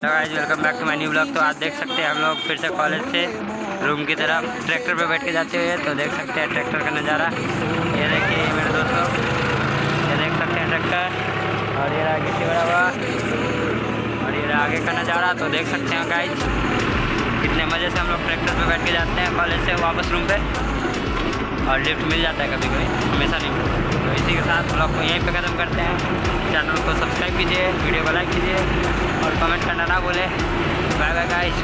तो guys welcome back to my new blog. तो आज देख सकते हैं हम लोग फिर से कॉलेज से रूम की तरफ ट्रैक्टर पे बैठ के जाते हुए। तो देख सकते हैं ट्रैक्टर का नज़ारा। ये देखिए मेरे दोस्तों, ये देख सकते हैं ट्रैक्टर और ये आगे से बड़ा हुआ और ये आगे का नज़ारा। तो देख सकते हैं गाइस कितने मज़े से हम लोग ट्रैक्टर पे बैठ के जाते हैं कॉलेज से वापस रूम पे। और लिफ्ट मिल जाता है कभी कभी, हमेशा नहीं मिलता। तो इसी के साथ ब्लॉग को यहीं पे ख़त्म करते हैं। चैनल को सब्सक्राइब कीजिए, वीडियो को लाइक कीजिए और कमेंट करना ना भूलें। Bye bye guys.